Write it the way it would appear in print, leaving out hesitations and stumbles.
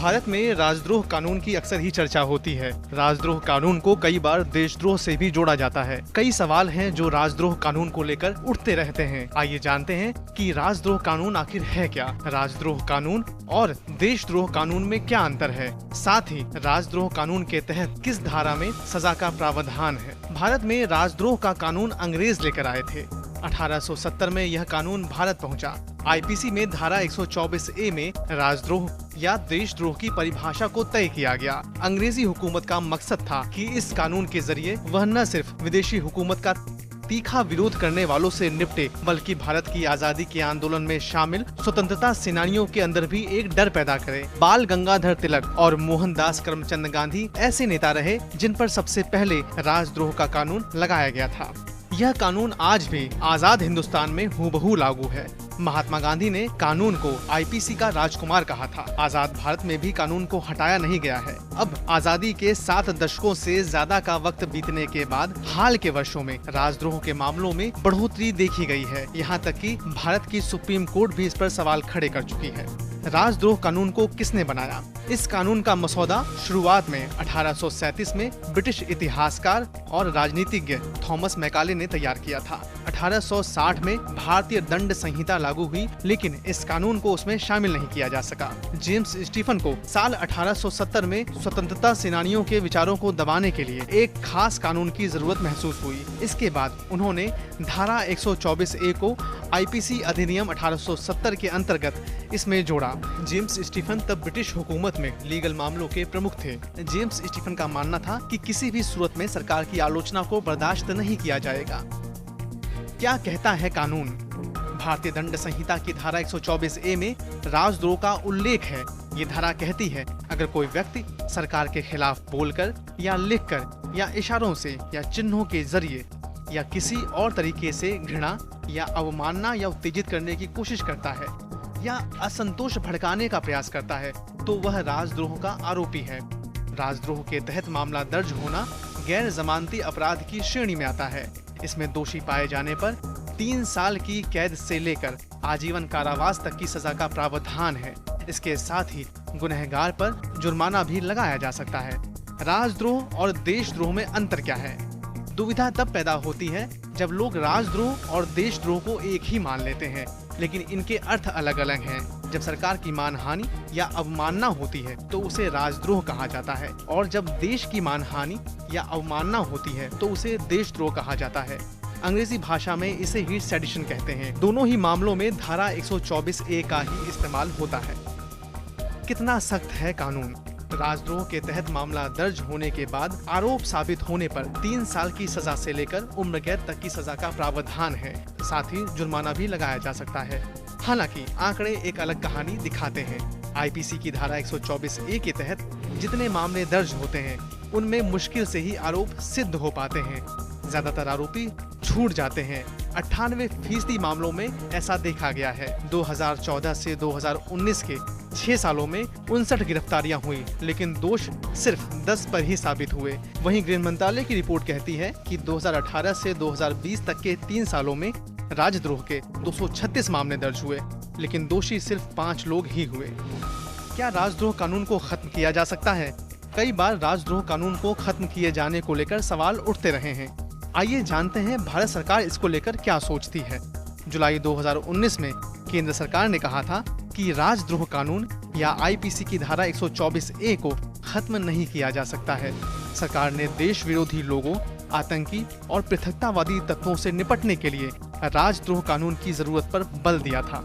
भारत में राजद्रोह कानून की अक्सर ही चर्चा होती है। राजद्रोह कानून को कई बार देशद्रोह से भी जोड़ा जाता है। कई सवाल हैं जो राजद्रोह कानून को लेकर उठते रहते हैं। आइए जानते हैं कि राजद्रोह कानून आखिर है क्या, राजद्रोह कानून और देशद्रोह कानून में क्या अंतर है, साथ ही राजद्रोह कानून के तहत किस धारा में सजा का प्रावधान है। भारत में राजद्रोह का कानून अंग्रेज लेकर आए थे। 1870 में यह कानून भारत पहुंचा। आईपीसी में धारा 124A में राजद्रोह या देशद्रोह की परिभाषा को तय किया गया। अंग्रेजी हुकूमत का मकसद था कि इस कानून के जरिए वह न सिर्फ विदेशी हुकूमत का तीखा विरोध करने वालों से निपटे, बल्कि भारत की आजादी के आंदोलन में शामिल स्वतंत्रता सेनानियों के अंदर भी एक डर पैदा करे। बाल गंगाधर तिलक और मोहनदास करमचंद गांधी ऐसे नेता रहे जिन पर सबसे पहले राजद्रोह का कानून लगाया गया था। यह कानून आज भी आजाद हिंदुस्तान में हूबहू लागू है। महात्मा गांधी ने कानून को आईपीसी का राजकुमार कहा था। आजाद भारत में भी कानून को हटाया नहीं गया है। अब आजादी के 7 दशकों से ज्यादा का वक्त बीतने के बाद हाल के वर्षों में राजद्रोह के मामलों में बढ़ोतरी देखी गई है। यहाँ तक कि भारत की सुप्रीम कोर्ट भी इस पर सवाल खड़े कर चुकी है। राजद्रोह कानून को किसने बनाया? इस कानून का मसौदा शुरुआत में 1837 में ब्रिटिश इतिहासकार और राजनीतिज्ञ थॉमस मैकाले ने तैयार किया था। 1860 में भारतीय दंड संहिता लागू हुई, लेकिन इस कानून को उसमें शामिल नहीं किया जा सका। जेम्स स्टीफन को साल 1870 में स्वतंत्रता सेनानियों के विचारों को दबाने के लिए एक खास कानून की जरूरत महसूस हुई। इसके बाद उन्होंने धारा 124A को आईपीसी अधिनियम 1870 के अंतर्गत इसमें जोड़ा। जेम्स स्टीफन तब ब्रिटिश हुकूमत में लीगल मामलों के प्रमुख थे। जेम्स स्टीफन का मानना था कि किसी भी सूरत में सरकार की आलोचना को बर्दाश्त नहीं किया जाएगा। क्या कहता है कानून? भारतीय दंड संहिता की धारा 124A में राजद्रोह का उल्लेख है। ये धारा कहती है, अगर कोई व्यक्ति सरकार के खिलाफ बोलकर या लिखकर या इशारों से या चिन्हों के जरिए या किसी और तरीके से घृणा या अवमानना या उत्तेजित करने की कोशिश करता है या असंतोष भड़काने का प्रयास करता है, तो वह राजद्रोह का आरोपी है। राजद्रोह के तहत मामला दर्ज होना गैर जमानती अपराध की श्रेणी में आता है। इसमें दोषी पाए जाने पर 3 साल की कैद से लेकर आजीवन कारावास तक की सजा का प्रावधान है। इसके साथ ही गुनहगार पर जुर्माना भी लगाया जा सकता है। राजद्रोह और देशद्रोह में अंतर क्या है? दुविधा तब पैदा होती है जब लोग राजद्रोह और देशद्रोह को एक ही मान लेते हैं, लेकिन इनके अर्थ अलग अलग हैं। जब सरकार की मानहानि या अवमानना होती है तो उसे राजद्रोह कहा जाता है, और जब देश की मानहानि या अवमानना होती है तो उसे देशद्रोह कहा जाता है। अंग्रेजी भाषा में इसे हीट सेडिशन कहते हैं। दोनों ही मामलों में धारा 124A का ही इस्तेमाल होता है। कितना सख्त है कानून? राजद्रोह के तहत मामला दर्ज होने के बाद आरोप साबित होने पर 3 साल की सजा से लेकर उम्र कैद तक की सजा का प्रावधान है। साथ ही जुर्माना भी लगाया जा सकता है। हालांकि आंकड़े एक अलग कहानी दिखाते हैं। आईपीसी की धारा 124A के तहत जितने मामले दर्ज होते हैं उनमें मुश्किल से ही आरोप सिद्ध हो पाते हैं। ज्यादातर आरोपी छूट जाते हैं। 98% मामलों में ऐसा देखा गया है। 2014 से 2019 के 6 सालों में 59 गिरफ्तारियां हुई, लेकिन दोष सिर्फ 10 पर ही साबित हुए। वहीं गृह मंत्रालय की रिपोर्ट कहती है कि 2018 से 2020 तक के 3 सालों में राजद्रोह के 236 मामले दर्ज हुए, लेकिन दोषी सिर्फ 5 लोग ही हुए। क्या राजद्रोह कानून को खत्म किया जा सकता है? कई बार राजद्रोह कानून को खत्म किए जाने को लेकर सवाल उठते रहे हैं। आइए जानते हैं भारत सरकार इसको लेकर क्या सोचती है। जुलाई 2019 में केंद्र सरकार ने कहा था कि राजद्रोह कानून या आईपीसी की धारा 124A को खत्म नहीं किया जा सकता है। सरकार ने देश विरोधी लोगों, आतंकी और पृथकतावादी तत्वों से निपटने के लिए राजद्रोह कानून की जरूरत पर बल दिया था।